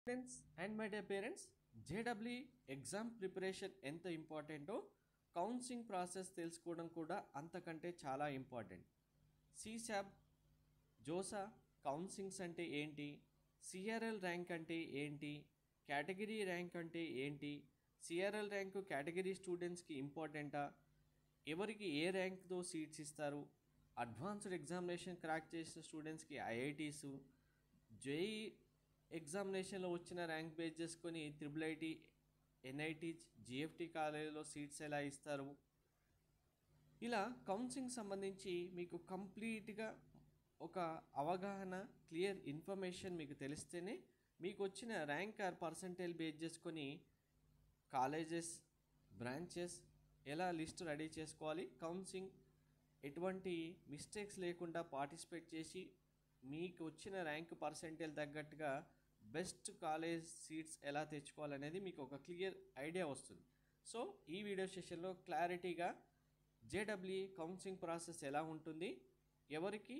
Students and my dear parents, JW exam preparation ఎంత ఇంపార్టెంటో counselling process తెలుసుకోవడం కూడా అంతకంటే చాలా ఇంపార్టెంట్. సిశాబ్, జోసా కౌన్సిలింగ్స్ అంటే ఏంటి, సిఆర్ఎల్ ర్యాంక్ అంటే ఏంటి, కేటగిరీ ర్యాంక్ అంటే ఏంటి, సిఆర్ఎల్ ర్యాంకు కేటగిరీ స్టూడెంట్స్కి ఇంపార్టెంటా, ఎవరికి ఏ ర్యాంక్తో సీట్స్ ఇస్తారు, అడ్వాన్స్డ్ ఎగ్జామినేషన్ క్రాక్ చేసిన స్టూడెంట్స్కి ఐఐటీసు, జేఈ ఎగ్జామినేషన్లో వచ్చిన ర్యాంక్ బేస్ చేసుకొని త్రిబుల్ ఐటీ, ఎన్ఐటీ, జిఎఫ్టీ కాలేజీలో సీట్స్ ఎలా ఇస్తారు, ఇలా కౌన్సిలింగ్ సంబంధించి మీకు కంప్లీట్గా ఒక అవగాహన, క్లియర్ ఇన్ఫర్మేషన్ మీకు తెలిస్తేనే మీకు వచ్చిన ర్యాంక్ ఆర్ పర్సంటేజ్ బేస్ చేసుకొని కాలేజెస్, బ్రాంచెస్ ఎలా లిస్ట్ రెడీ చేసుకోవాలి, కౌన్సిలింగ్ ఎటువంటి మిస్టేక్స్ లేకుండా పార్టిసిపేట్ చేసి మీకు వచ్చిన ర్యాంక్ పర్సంటేజ్ తగ్గట్టుగా బెస్ట్ కాలేజ్ సీట్స్ ఎలా తెచ్చుకోవాలనేది మీకు ఒక క్లియర్ ఐడియా వస్తుంది. సో ఈ వీడియో సెషన్లో క్లారిటీగా జేడబ్ల్యూ కౌన్సిలింగ్ ప్రాసెస్ ఎలా ఉంటుంది, ఎవరికి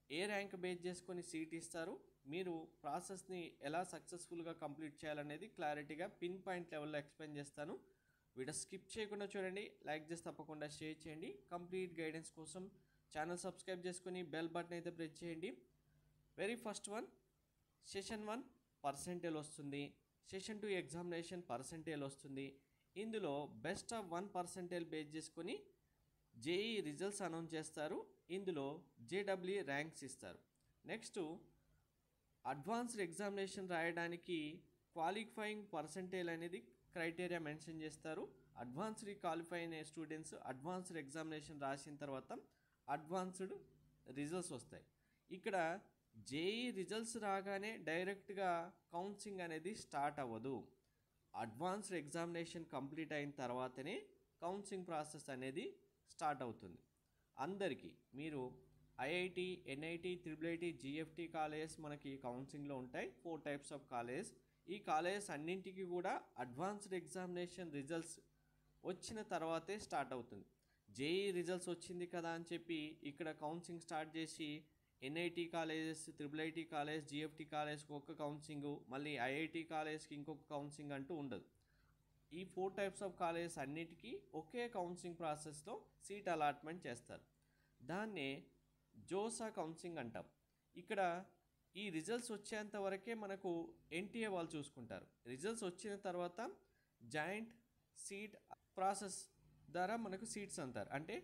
ఏ ర్యాంక్ బేస్ చేసుకొని సీట్ ఇస్తారు, మీరు ప్రాసెస్ని ఎలా సక్సెస్ఫుల్గా కంప్లీట్ చేయాలనేది క్లారిటీగా పిన్ పాయింట్ లెవెల్లో ఎక్స్ప్లెయిన్ చేస్తాను. వీడియో స్కిప్ చేయకుండా చూడండి, లైక్ చేసి తప్పకుండా షేర్ చేయండి. కంప్లీట్ గైడెన్స్ కోసం ఛానల్ సబ్స్క్రైబ్ చేసుకొని బెల్ బటన్ అయితే ప్రెస్ చేయండి. Very first one, session 1 percentage వస్తుంది, సెషన్ 2 ఎగ్జామినేషన్ పర్సెంటేజ్ వస్తుంది. ఇందులో బెస్ట్ ఆఫ్ 1% బేస్ చేసుకొని జేఈ రిజల్ట్స్ అనౌన్స్ చేస్తారు. ఇందులో జేడబ్ల్యూ ర్యాంక్స్ ఇస్తారు. నెక్స్ట్ అడ్వాన్స్డ్ ఎగ్జామినేషన్ రాయడానికి క్వాలిఫైయింగ్ పర్సెంటేజ్ అనేది క్రైటీరియా మెన్షన్ చేస్తారు. అడ్వాన్స్డ్ క్వాలిఫై అయిన స్టూడెంట్స్ అడ్వాన్స్డ్ ఎగ్జామినేషన్ రాసిన తర్వాత అడ్వాన్స్డ్ రిజల్ట్స్ వస్తాయి. ఇక్కడ జేఈ రిజల్ట్స్ రాగానే డైరెక్ట్గా కౌన్సిలింగ్ అనేది స్టార్ట్ అవ్వదు. అడ్వాన్స్డ్ ఎగ్జామినేషన్ కంప్లీట్ అయిన తర్వాతనే కౌన్సిలింగ్ ప్రాసెస్ అనేది స్టార్ట్ అవుతుంది. అందరికీ మీరు IIT, NIT, triple IT, GFT colleges మనకి కౌన్సిలింగ్లో ఉంటాయి. 4 టైప్స్ ఆఫ్ కాలేజెస్. ఈ కాలేజెస్ అన్నింటికి కూడా అడ్వాన్స్డ్ ఎగ్జామినేషన్ రిజల్ట్స్ వచ్చిన తర్వాతే స్టార్ట్ అవుతుంది. జేఈ రిజల్ట్స్ వచ్చింది కదా అని చెప్పి ఇక్కడ కౌన్సిలింగ్ స్టార్ట్ చేసి NIT colleges, triple IT college, GFT కాలేజ్కి ఒక కౌన్సిలింగ్, మళ్ళీ ఐఐటి కాలేజ్కి ఇంకొక కౌన్సిలింగ్ అంటూ ఉండదు. ఈ 4 టైప్స్ ఆఫ్ కాలేజెస్ అన్నిటికీ ఒకే కౌన్సిలింగ్ ప్రాసెస్లో సీట్ అలాట్మెంట్ చేస్తారు. దాన్నే జోసా కౌన్సిలింగ్ అంటాం. ఇక్కడ ఈ రిజల్ట్స్ వచ్చేంత వరకే మనకు ఎన్టీఏ వాళ్ళు చూసుకుంటారు. రిజల్ట్స్ వచ్చిన తర్వాత జాయింట్ సీట్ ప్రాసెస్ ద్వారా మనకు సీట్స్ అంటారు. అంటే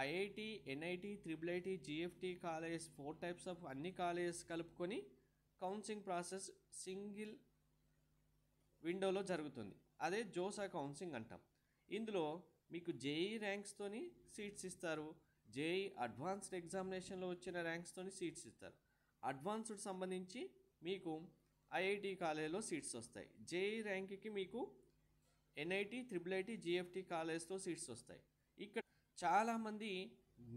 IIT, NIT, triple IT, GFT colleges 4 types of అన్ని కాలేజెస్ కలుపుకొని కౌన్సిలింగ్ ప్రాసెస్ సింగిల్ విండోలో జరుగుతుంది. అదే జోసా కౌన్సిలింగ్ అంటాం. ఇందులో మీకు జేఈ ర్యాంక్స్తోని సీట్స్ ఇస్తారు. జేఈ అడ్వాన్స్డ్ ఎగ్జామినేషన్లో వచ్చిన ర్యాంక్స్తోని సీట్స్ ఇస్తారు. అడ్వాన్స్డ్ సంబంధించి మీకు ఐఐటి కాలేజ్లో సీట్స్ వస్తాయి. జేఈ ర్యాంక్కి మీకు ఎన్ఐటి, త్రిబుల్ ఐటీ, జిఎఫ్టీ కాలేజ్తో సీట్స్ వస్తాయి. ఇక్కడ చాలామంది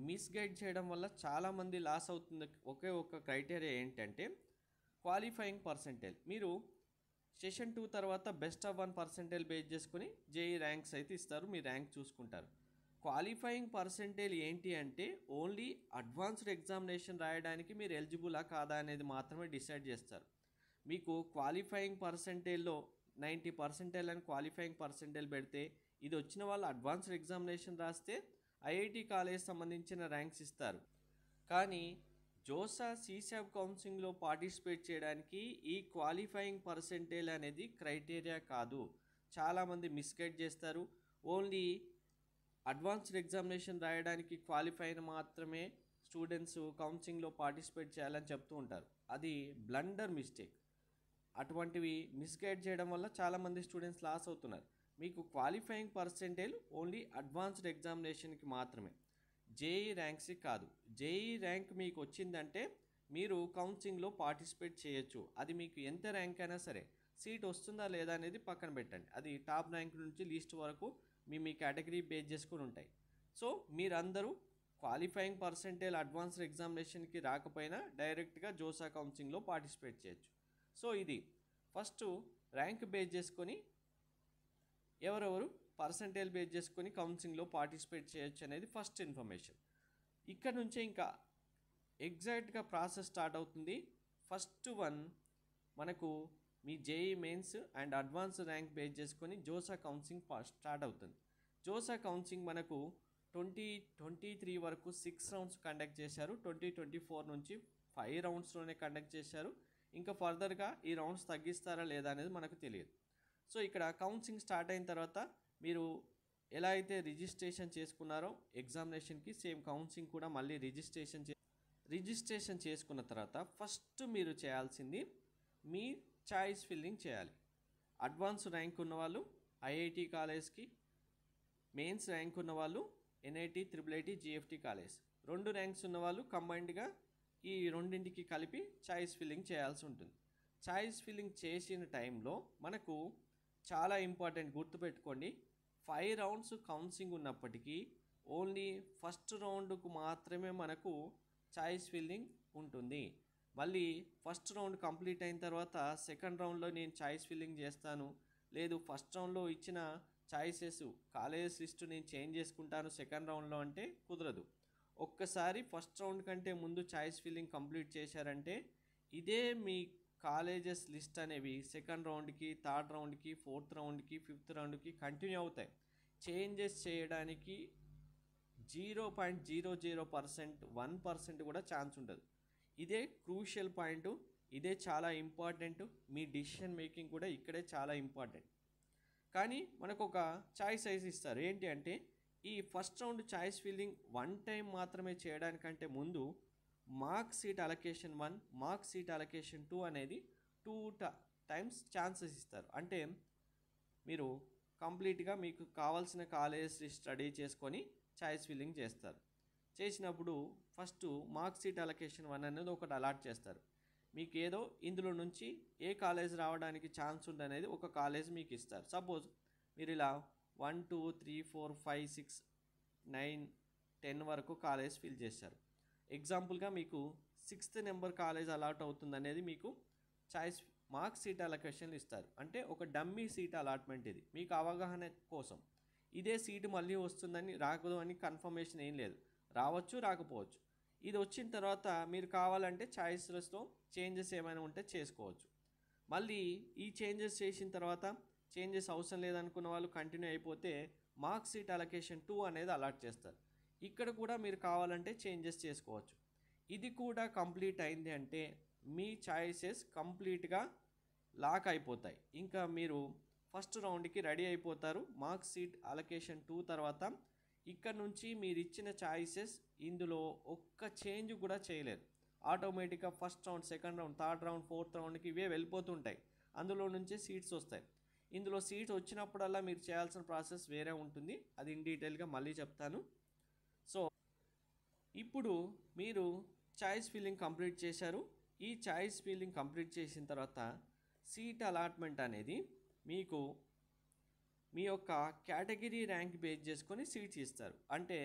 మిస్గైడ్ చేయడం వల్ల చాలామంది లాస్ అవుతుంది. ఒకే ఒక క్రైటీరియా ఏంటంటే క్వాలిఫైయింగ్ పర్సెంటేజ్. మీరు సెషన్ 2 తర్వాత బెస్ట్ ఆఫ్ 1% బేస్ చేసుకుని జేఈ ర్యాంక్స్ అయితే ఇస్తారు, మీ ర్యాంక్ చూసుకుంటారు. క్వాలిఫైయింగ్ పర్సెంటేజ్ ఏంటి అంటే ఓన్లీ అడ్వాన్స్డ్ ఎగ్జామినేషన్ రాయడానికి మీరు ఎలిజిబులా కాదా అనేది మాత్రమే డిసైడ్ చేస్తారు. మీకు క్వాలిఫైయింగ్ పర్సెంటేజ్లో 90% అని క్వాలిఫైయింగ్ పర్సెంటేజ్ పెడితే ఇది వచ్చిన వాళ్ళు అడ్వాన్స్డ్ ఎగ్జామినేషన్ రాస్తే ఐఐటి కాలేజ్ సంబంధించిన ర్యాంక్స్ ఇస్తారు. కానీ జోసా, సిశాబ్ కౌన్సిలింగ్లో పార్టిసిపేట్ చేయడానికి ఈ క్వాలిఫైయింగ్ పర్సెంటేజ్ అనేది క్రైటీరియా కాదు. చాలామంది మిస్గైడ్ చేస్తారు. ఓన్లీ అడ్వాన్స్డ్ ఎగ్జామినేషన్ రాయడానికి క్వాలిఫై అయిన మాత్రమే స్టూడెంట్స్ కౌన్సిలింగ్లో పార్టిసిపేట్ చేయాలని చెప్తూ ఉంటారు. అది బ్లండర్ మిస్టేక్. అటువంటివి మిస్గైడ్ చేయడం వల్ల చాలామంది స్టూడెంట్స్ లాస్ అవుతున్నారు. మీకు క్వాలిఫైయింగ్ పర్సెంటేజ్ ఓన్లీ అడ్వాన్స్డ్ ఎగ్జామినేషన్కి మాత్రమే, జేఈ ర్యాంక్స్కి కాదు. జేఈ ర్యాంక్ మీకు వచ్చిందంటే మీరు కౌన్సిలింగ్లో పార్టిసిపేట్ చేయొచ్చు. అది మీకు ఎంత ర్యాంక్ అయినా సరే, సీట్ వస్తుందా లేదా అనేది పక్కన పెట్టండి. అది టాప్ ర్యాంక్ నుంచి లీస్ట్ వరకు మీ కేటగిరీ బేస్ చేసుకుని ఉంటాయి. సో మీరందరూ క్వాలిఫైయింగ్ పర్సెంటేజ్ అడ్వాన్స్డ్ ఎగ్జామినేషన్కి రాకపోయినా డైరెక్ట్గా జోసా కౌన్సిలింగ్లో పార్టిసిపేట్ చేయొచ్చు. సో ఇది ఫస్ట్ ర్యాంక్ బేస్ చేసుకొని ఎవరెవరు పర్సెంటేజ్ బేస్ చేసుకొని కౌన్సిలింగ్లో పార్టిసిపేట్ చేయొచ్చు అనేది ఫస్ట్ ఇన్ఫర్మేషన్. ఇక్కడ నుంచే ఇంకా ఎగ్జాక్ట్గా ప్రాసెస్ స్టార్ట్ అవుతుంది. ఫస్ట్ వన్ మనకు మీ JEE mains and advance rank base చేసుకొని జోసా కౌన్సిలింగ్ స్టార్ట్ అవుతుంది. జోసా కౌన్సిలింగ్ మనకు 2023 వరకు 6 రౌండ్స్ కండక్ట్ చేశారు. 2024 నుంచి 5 రౌండ్స్లోనే కండక్ట్ చేశారు. ఇంకా ఫర్దర్గా ఈ రౌండ్స్ తగ్గిస్తారా లేదా అనేది మనకు తెలియదు. సో ఇక్కడ కౌన్సిలింగ్ స్టార్ట్ అయిన తర్వాత మీరు ఎలా అయితే రిజిస్ట్రేషన్ చేసుకున్నారో ఎగ్జామినేషన్కి, సేమ్ కౌన్సిలింగ్ కూడా మళ్ళీ రిజిస్ట్రేషన్ చేసుకున్న తర్వాత ఫస్ట్ మీరు చేయాల్సింది మీ చాయిస్ ఫిల్లింగ్ చేయాలి. అడ్వాన్స్ ర్యాంక్ ఉన్నవాళ్ళు ఐఐటి కాలేజ్కి, మెయిన్స్ ర్యాంక్ ఉన్నవాళ్ళు ఎన్ఐటి, ట్రిపుల్ జిఎఫ్టి కాలేజ్, 2 ర్యాంక్స్ ఉన్నవాళ్ళు కంబైన్డ్గా ఈ రెండింటికి కలిపి చాయిస్ ఫిల్లింగ్ చేయాల్సి ఉంటుంది. చాయిస్ ఫిల్లింగ్ చేసిన టైంలో మనకు చాలా ఇంపార్టెంట్, గుర్తుపెట్టుకోండి, 5 రౌండ్స్ కౌన్సిలింగ్ ఉన్నప్పటికీ ఓన్లీ ఫస్ట్ రౌండ్కు మాత్రమే మనకు చాయిస్ ఫిల్లింగ్ ఉంటుంది. మళ్ళీ ఫస్ట్ రౌండ్ కంప్లీట్ అయిన తర్వాత సెకండ్ రౌండ్లో నేను చాయిస్ ఫిల్లింగ్ చేస్తాను, లేదు ఫస్ట్ రౌండ్లో ఇచ్చిన చాయిసెస్ కాలేజెస్ లిస్ట్ నేను చేంజ్ చేసుకుంటాను సెకండ్ రౌండ్లో అంటే కుదరదు. ఒక్కసారి ఫస్ట్ రౌండ్ కంటే ముందు చాయిస్ ఫిల్లింగ్ కంప్లీట్ చేశారంటే ఇదే మీ కాలేజెస్ లిస్ట్ అనేవి సెకండ్ రౌండ్కి, థర్డ్ రౌండ్కి, ఫోర్త్ రౌండ్కి, ఫిఫ్త్ రౌండ్కి కంటిన్యూ అవుతాయి. చేంజెస్ చేయడానికి 0.00%, 1% కూడా ఛాన్స్ ఉండదు. ఇదే క్రూషియల్ పాయింట్, ఇదే చాలా ఇంపార్టెంట్. మీ డిసిషన్ మేకింగ్ కూడా ఇక్కడే చాలా ఇంపార్టెంట్. కానీ మనకు ఒక చాయిస్ సైజ్ ఇస్తారు. ఏంటి అంటే ఈ first round choice filling 1 time మాత్రమే చేయడానికంటే ముందు mark seat allocation 1, mark seat allocation 2 అనేది 2 టైమ్స్ ఛాన్సెస్ ఇస్తారు. అంటే మీరు కంప్లీట్గా మీకు కావాల్సిన కాలేజెస్ స్టడీ చేసుకొని చాయిస్ ఫిల్లింగ్ చేస్తారు. చేసినప్పుడు ఫస్ట్ మార్క్ సీట్ అలొకేషన్ 1 అనేది ఒకటి అలాట్ చేస్తారు. మీకు ఏదో ఇందులో నుంచి ఏ కాలేజ్ రావడానికి ఛాన్స్ ఉందనేది ఒక కాలేజ్ మీకు ఇస్తారు. సపోజ్ మీరు ఇలా 1, 2, 3, 4, 5, 6, 9, 10 వరకు కాలేజ్ ఫిల్ చేశారు. ఎగ్జాంపుల్గా మీకు 6th నెంబర్ కాలేజ్ అలాట్ అవుతుంది అనేది మీకు చాయిస్ మార్క్ సీట్ అలొకేషన్లు ఇస్తారు. అంటే ఒక డమ్మీ సీట్ అలాట్మెంట్, ఇది మీకు అవగాహన కోసం. ఇదే సీటు మళ్ళీ వస్తుందని, రాకదు అని కన్ఫర్మేషన్ ఏం లేదు, రావచ్చు రాకపోవచ్చు. ఇది వచ్చిన తర్వాత మీరు కావాలంటే చాయిస్లతో చేంజెస్ ఏమైనా ఉంటే చేసుకోవచ్చు. మళ్ళీ ఈ చేంజెస్ చేసిన తర్వాత చేంజెస్ అవసరం లేదనుకున్న వాళ్ళు కంటిన్యూ అయిపోతే మార్క్ సీట్ అలొకేషన్ 2 అనేది అలాట్ చేస్తారు. ఇక్కడ కూడా మీరు కావాలంటే చేంజెస్ చేసుకోవచ్చు. ఇది కూడా కంప్లీట్ అయింది అంటే మీ చాయిసెస్ కంప్లీట్గా లాక్ అయిపోతాయి. ఇంకా మీరు ఫస్ట్ రౌండ్కి రెడీ అయిపోతారు. మార్క్ సీట్ అలొకేషన్ 2 తర్వాత ఇక్కడ నుంచి మీరు ఇచ్చిన చాయిసెస్ ఇందులో ఒక్క చేంజ్ కూడా చేయలేరు. ఆటోమేటిక్గా first round, second round, third round, fourth రౌండ్కి ఇవే వెళ్ళిపోతుంటాయి. అందులో నుంచే సీట్స్ వస్తాయి. ఇందులో సీట్స్ వచ్చినప్పుడల్లా మీరు చేయాల్సిన ప్రాసెస్ వేరే ఉంటుంది. అది ఇన్ డీటెయిల్గా మళ్ళీ చెప్తాను. సో ఇప్పుడు మీరు చాయిస్ ఫిల్లింగ్ కంప్లీట్ చేశారు. ఈ చాయిస్ ఫిల్లింగ్ కంప్లీట్ చేసిన తర్వాత సీట్ అలాట్మెంట్ అనేది మీకు మీ యొక్క కేటగిరీ ర్యాంక్ బేస్ చేసుకొని సీట్స్ ఇస్తారు. అంటే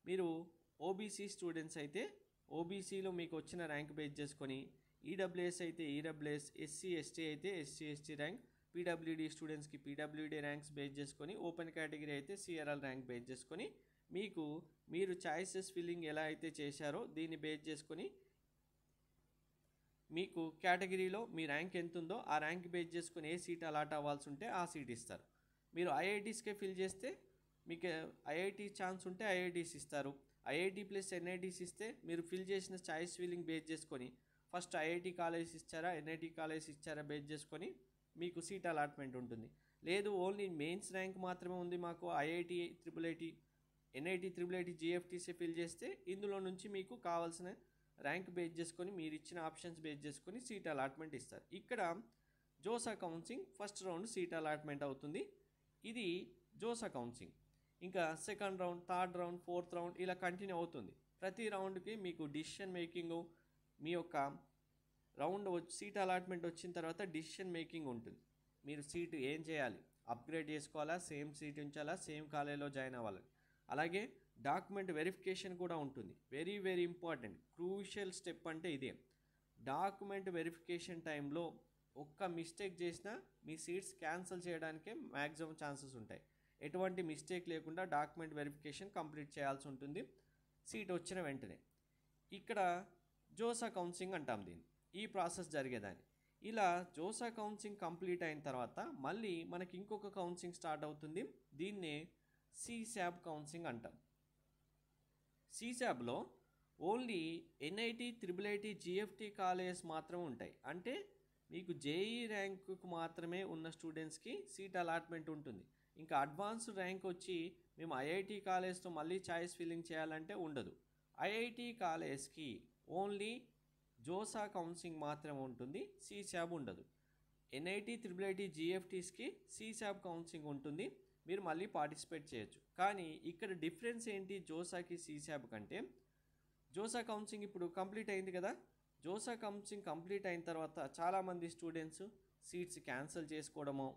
మీరు ఓబీసీ స్టూడెంట్స్ అయితే ఓబీసీలో మీకు వచ్చిన ర్యాంక్ బేస్ చేసుకొని, ఈడబ్ల్యూఎస్ అయితే ఈడబ్ల్యూఎస్, ఎస్సీ ఎస్టీ అయితే ఎస్సీ ఎస్టీ ర్యాంక్, పీడబ్ల్యూడీ స్టూడెంట్స్కి పీడబ్ల్యూడీ ర్యాంక్స్ బేస్ చేసుకొని, ఓపెన్ కేటగిరీ అయితే సిఆర్ఎల్ ర్యాంక్ బేస్ చేసుకొని మీరు చాయిసెస్ ఫిల్లింగ్ ఎలా అయితే చేశారో దీన్ని బేస్ చేసుకొని మీకు కేటగిరీలో మీ ర్యాంక్ ఎంత ఉందో ఆ ర్యాంక్ బేస్ చేసుకొని ఏ సీట్ అలాట్ అవ్వాల్సి ఉంటే ఆ సీట్ ఇస్తారు. మీరు ఐఐటీస్కే ఫిల్ చేస్తే మీకు ఐఐటీ ఛాన్స్ ఉంటే ఐఐటీస్ ఇస్తారు. ఐఐటీ ప్లస్ ఎన్ఐటీస్ ఇస్తే మీరు ఫిల్ చేసిన చాయిస్ ఫిల్లింగ్ బేస్ చేసుకొని ఫస్ట్ ఐఐటీ కాలేజ్ ఇచ్చారా, ఎన్ఐటీ కాలేజ్ ఇచ్చారా బేస్ చేసుకొని మీకు సీట్ అలాట్మెంట్ ఉంటుంది. లేదు ఓన్లీ మెయిన్స్ ర్యాంక్ మాత్రమే ఉంది మాకు, IIT, triple NIT, triple GFTI fill చేస్తే ఇందులో నుంచి మీకు కావాల్సిన ర్యాంక్ బేస్ చేసుకొని మీరు ఇచ్చిన ఆప్షన్స్ బేస్ చేసుకొని సీట్ అలాట్మెంట్ ఇస్తారు. ఇక్కడ JoSAA counselling first round seat allotment అవుతుంది. ఇది జోసా కౌన్సిలింగ్. ఇంకా second round, third round, fourth round ఇలా కంటిన్యూ అవుతుంది. ప్రతి రౌండ్కి మీకు డిసిషన్ మేకింగ్, మీ యొక్క రౌండ్ సీట్ అలాట్మెంట్ వచ్చిన తర్వాత డిసిషన్ మేకింగ్ ఉంటుంది. మీరు సీటు ఏం చేయాలి, అప్గ్రేడ్ చేసుకోవాలా, సేమ్ సీట్ ఉంచాలా, సేమ్ కాలేజీలో జాయిన్ అవ్వాలి. అలాగే డాక్యుమెంట్ వెరిఫికేషన్ కూడా ఉంటుంది. Very very important, crucial step అంటే ఇదే. డాక్యుమెంట్ వెరిఫికేషన్ టైంలో ఒక్క మిస్టేక్ చేసినా మీ సీట్స్ క్యాన్సిల్ చేయడానికే మ్యాక్సిమం ఛాన్సెస్ ఉంటాయి. ఎటువంటి మిస్టేక్ లేకుండా డాక్యుమెంట్ వెరిఫికేషన్ కంప్లీట్ చేయాల్సి ఉంటుంది సీట్ వచ్చిన వెంటనే. ఇక్కడ జోసా కౌన్సిలింగ్ అంటాం దీన్ని, ఈ ప్రాసెస్ జరిగేదాన్ని. ఇలా జోసా కౌన్సిలింగ్ కంప్లీట్ అయిన తర్వాత మళ్ళీ మనకి ఇంకొక కౌన్సిలింగ్ స్టార్ట్ అవుతుంది. దీన్నే సిశాబ్ కౌన్సిలింగ్ అంటాం. సిశాబ్లో only NIT, triple IT, GFT colleges మాత్రం ఉంటాయి. అంటే మీకు జేఈ ర్యాంకుకు మాత్రమే ఉన్న స్టూడెంట్స్కి సీట్ అలాట్మెంట్ ఉంటుంది. ఇంకా అడ్వాన్స్డ్ ర్యాంక్ వచ్చి మేము ఐఐటి కాలేజ్తో మళ్ళీ చాయిస్ ఫిల్లింగ్ చేయాలంటే ఉండదు. ఐఐటి కాలేజ్కి ఓన్లీ జోసా కౌన్సిలింగ్ మాత్రమే ఉంటుంది, సిశాబ్ ఉండదు. ఎన్ఐటి, ట్రిపుల్ ఐటి, జిఎఫ్టీస్కి సిశాబ్ కౌన్సిలింగ్ ఉంటుంది, మీరు మళ్ళీ పార్టిసిపేట్ చేయొచ్చు. కానీ ఇక్కడ డిఫరెన్స్ ఏంటి జోసాకి సిశాబ్ కంటే? జోసా కౌన్సిలింగ్ ఇప్పుడు కంప్లీట్ అయింది కదా. జోసా కౌన్సిలింగ్ కంప్లీట్ అయిన తర్వాత చాలామంది స్టూడెంట్స్ సీట్స్ క్యాన్సిల్ చేసుకోవడమో,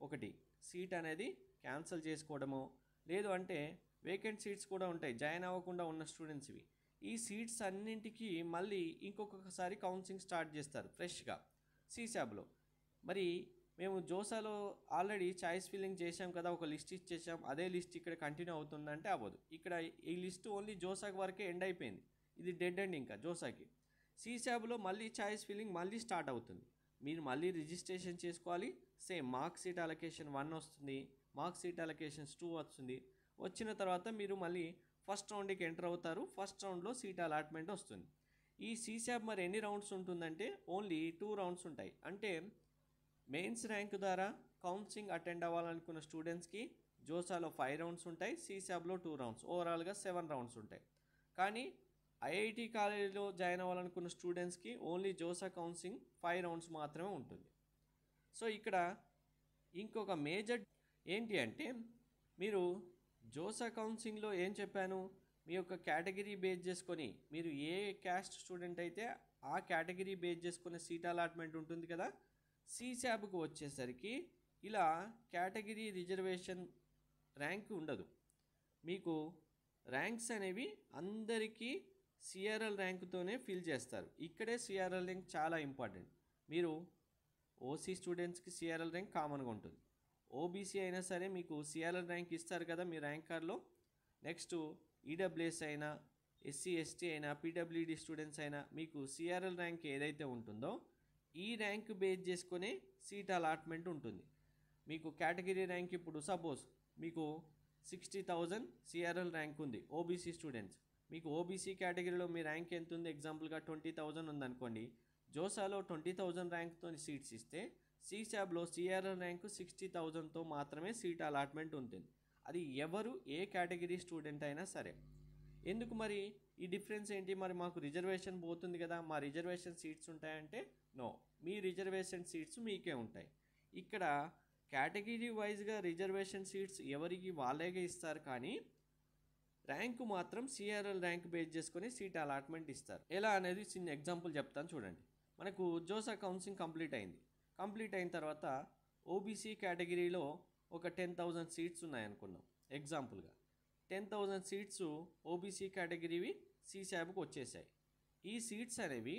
ఒకటి సీట్ అనేది క్యాన్సిల్ చేసుకోవడమో, లేదు అంటే వేకెంట్ సీట్స్ కూడా ఉంటాయి జాయిన్ అవ్వకుండా ఉన్న స్టూడెంట్స్వి. ఈ సీట్స్ అన్నింటికి మళ్ళీ ఇంకొకసారి కౌన్సిలింగ్ స్టార్ట్ చేస్తారు ఫ్రెష్గా సిశాబ్లో. మరి మేము జోసాలో ఆల్రెడీ చాయిస్ ఫిల్లింగ్ చేసాం కదా, ఒక లిస్ట్ ఇచ్చేసాం, అదే లిస్ట్ ఇక్కడ కంటిన్యూ అవుతుందంటే అవ్వదు. ఇక్కడ ఈ లిస్ట్ ఓన్లీ జోసాకి వరకే ఎండ్ అయిపోయింది, ఇది డెడ్ ఎండ్. ఇంకా జోసాకి సిశాబ్లో మళ్ళీ చాయిస్ ఫిల్లింగ్ మళ్ళీ స్టార్ట్ అవుతుంది. మీరు మళ్ళీ రిజిస్ట్రేషన్ చేసుకోవాలి. సేమ్ మార్క్ సీట్ అలొకేషన్ 1 వస్తుంది, మార్క్ సీట్ అలొకేషన్స్ 2 వస్తుంది. వచ్చిన తర్వాత మీరు మళ్ళీ ఫస్ట్ రౌండ్కి ఎంటర్ అవుతారు. ఫస్ట్ రౌండ్లో సీట్ అలాట్మెంట్ వస్తుంది. ఈ సిశాబ్ మరి ఎన్ని రౌండ్స్ ఉంటుందంటే ఓన్లీ 2 రౌండ్స్ ఉంటాయి. అంటే మెయిన్స్ ర్యాంక్ ద్వారా కౌన్సిలింగ్ అటెండ్ అవ్వాలనుకున్న స్టూడెంట్స్కి జోసాలో 5 రౌండ్స్ ఉంటాయి, సిశాబ్లో 2 రౌండ్స్, ఓవరాల్గా 7 రౌండ్స్ ఉంటాయి. కానీ ఐఐటి కాలేజీలో జాయిన్ అవ్వాలనుకున్న స్టూడెంట్స్కి ఓన్లీ జోసా కౌన్సిలింగ్ 5 రౌండ్స్ మాత్రమే ఉంటుంది. సో ఇక్కడ ఇంకొక మేజర్ ఏంటి అంటే, మీరు జోసా కౌన్సిలింగ్లో ఏం చెప్పాను, మీ యొక్క కేటగిరీ బేస్ చేసుకొని మీరు ఏ క్యాస్ట్ స్టూడెంట్ అయితే ఆ కేటగిరీ బేస్ చేసుకునే సీట్ అలాట్మెంట్ ఉంటుంది కదా. సిశాబ్కు వచ్చేసరికి ఇలా కేటగిరీ రిజర్వేషన్ ర్యాంక్ ఉండదు. మీకు ర్యాంక్స్ అనేవి అందరికీ సిఆర్ఎల్ ర్యాంకుతోనే ఫిల్ చేస్తారు. ఇక్కడే సిఆర్ఎల్ ర్యాంక్ చాలా ఇంపార్టెంట్. మీరు ఓసీ స్టూడెంట్స్కి సిఆర్ఎల్ ర్యాంక్ కామన్గా ఉంటుంది, ఓబీసీ అయినా సరే మీకు సిఆర్ఎల్ ర్యాంక్ ఇస్తారు కదా మీ ర్యాంక్ కార్డ్లో. నెక్స్ట్ ఈడబ్ల్యూఎస్ అయినా, ఎస్సీ ఎస్టీ అయినా, పీడబ్ల్యూడి స్టూడెంట్స్ అయినా మీకు సిఆర్ఎల్ ర్యాంక్ ఏదైతే ఉంటుందో ఈ ర్యాంక్ బేస్ చేసుకునే సీట్ అలాట్మెంట్ ఉంటుంది. మీకు కేటగిరీ ర్యాంక్ ఇప్పుడు సపోజ్ మీకు 60,000 సిఆర్ఎల్ ర్యాంక్ ఉంది ఓబీసీ స్టూడెంట్స్. మీకు ఓబీసీ కేటగిరీలో మీ ర్యాంక్ ఎంత ఉంది, ఎగ్జాంపుల్గా 20,000 ఉందనుకోండి. జోసాలో 20,000 ర్యాంక్తో సీట్స్ ఇస్తే సిశాబ్లో సిఆర్ఎల్ ర్యాంకు 60,000తో మాత్రమే సీట్ అలాట్మెంట్ ఉంటుంది. అది ఎవరు ఏ కేటగిరీ స్టూడెంట్ అయినా సరే. ఎందుకు మరి ఈ డిఫరెన్స్ ఏంటి? మరి మాకు రిజర్వేషన్ పోతుంది కదా, మా రిజర్వేషన్ సీట్స్ ఉంటాయంటే నో, మీ రిజర్వేషన్ సీట్స్ మీకే ఉంటాయి. ఇక్కడ కేటగిరీ వైజ్గా రిజర్వేషన్ సీట్స్ ఎవరికి వాళ్ళేగా ఇస్తారు, కానీ ర్యాంకు మాత్రం సిఆర్ఎల్ ర్యాంక్ బేస్ చేసుకొని సీట్ అలాట్మెంట్ ఇస్తారు. ఎలా అనేది చిన్న ఎగ్జాంపుల్ చెప్తాను చూడండి. మనకు జోసా కౌన్సిలింగ్ కంప్లీట్ అయింది. కంప్లీట్ అయిన తర్వాత ఓబీసీ కేటగిరీలో ఒక 10,000 సీట్స్ ఉన్నాయనుకున్నాం ఎగ్జాంపుల్గా. 10,000 సీట్స్ ఓబీసీ కేటగిరీవి సిశాబ్కి వచ్చేసాయి. ఈ సీట్స్ అనేవి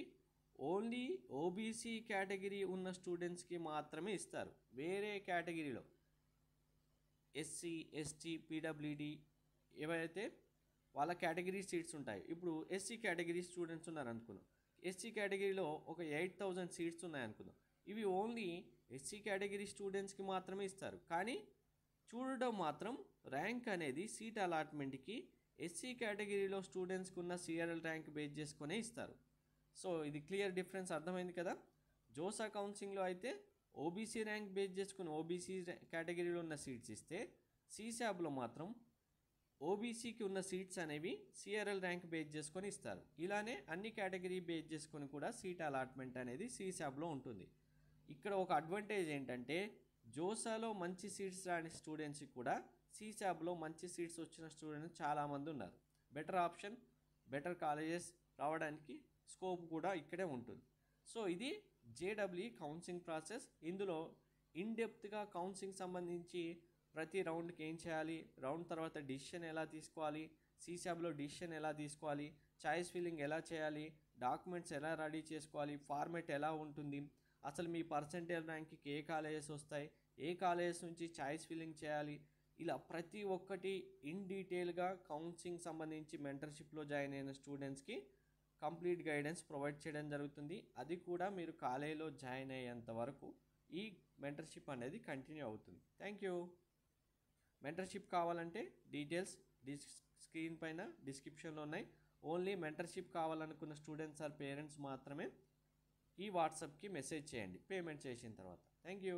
ఓన్లీ ఓబీసీ కేటగిరీ ఉన్న స్టూడెంట్స్కి మాత్రమే ఇస్తారు. వేరే కేటగిరీలో ఎస్సీ, ఎస్టీ, పీడబ్ల్యూడి ఏవైతే వాళ్ళ కేటగిరీ సీట్స్ ఉంటాయి. ఇప్పుడు ఎస్సీ కేటగిరీ స్టూడెంట్స్ ఉన్నారనుకున్నాం. ఎస్సీ కేటగిరీలో ఒక 8,000 సీట్స్ ఉన్నాయనుకుందాం. ఇవి ఓన్లీ ఎస్సీ కేటగిరీ స్టూడెంట్స్కి మాత్రమే ఇస్తారు. కానీ చూడడం మాత్రం ర్యాంక్ అనేది సీట్ అలాట్మెంట్కి ఎస్సీ కేటగిరీలో స్టూడెంట్స్కి ఉన్న సిఆర్ఎల్ ర్యాంక్ బేస్ చేసుకునే ఇస్తారు. సో ఇది క్లియర్ డిఫరెన్స్ అర్థమైంది కదా. జోసా కౌన్సిలింగ్లో అయితే ఓబీసీ ర్యాంక్ బేస్ చేసుకుని ఓబీసీ కేటగిరీలో ఉన్న సీట్స్ ఇస్తే, సిశాబ్లో మాత్రం ఓబీసీకి ఉన్న సీట్స్ అనేవి సిఆర్ఎల్ ర్యాంక్ బేస్ చేసుకొని ఇస్తారు. ఇలానే అన్ని కేటగిరీ బేస్ చేసుకొని కూడా సీట్ అలాట్మెంట్ అనేది సిశాబ్లో ఉంటుంది. ఇక్కడ ఒక అడ్వాంటేజ్ ఏంటంటే, జోసాలో మంచి సీట్స్ రాని స్టూడెంట్స్కి కూడా సిశాబ్లో మంచి సీట్స్ వచ్చిన స్టూడెంట్స్ చాలామంది ఉన్నారు. బెటర్ ఆప్షన్, బెటర్ కాలేజెస్ రావడానికి స్కోప్ కూడా ఇక్కడే ఉంటుంది. సో ఇది జేడబ్ల్యూ కౌన్సిలింగ్ ప్రాసెస్. ఇందులో ఇన్డెప్త్గా కౌన్సిలింగ్ సంబంధించి ప్రతి రౌండ్కి ఏం చేయాలి, రౌండ్ తర్వాత డిసిషన్ ఎలా తీసుకోవాలి, సిశాబ్లో డిసిషన్ ఎలా తీసుకోవాలి, చాయిస్ ఫిల్లింగ్ ఎలా చేయాలి, డాక్యుమెంట్స్ ఎలా రెడీ చేసుకోవాలి, ఫార్మెట్ ఎలా ఉంటుంది, అసలు మీ పర్సెంటేజ్ ర్యాంక్కి ఏ కాలేజెస్ వస్తాయి, ఏ కాలేజెస్ నుంచి చాయిస్ ఫిల్లింగ్ చేయాలి, ఇలా ప్రతి ఒక్కటి ఇన్ డీటెయిల్గా కౌన్సిలింగ్ సంబంధించి మెంటర్షిప్లో జాయిన్ అయిన స్టూడెంట్స్కి కంప్లీట్ గైడెన్స్ ప్రొవైడ్ చేయడం జరుగుతుంది. అది కూడా మీరు కాలేజీలో జాయిన్ అయ్యేంత వరకు ఈ మెంటర్షిప్ అనేది కంటిన్యూ అవుతుంది. Thank you. మెంటర్షిప్ కావాలంటే డీటెయిల్స్ స్క్రీన్ పైన డిస్క్రిప్షన్లో ఉన్నాయి. ఓన్లీ మెంటర్షిప్ కావాలనుకున్న స్టూడెంట్స్ ఆర్ పేరెంట్స్ మాత్రమే ఈ వాట్సాప్కి మెసేజ్ చేయండి పేమెంట్ చేసిన తర్వాత. Thank you.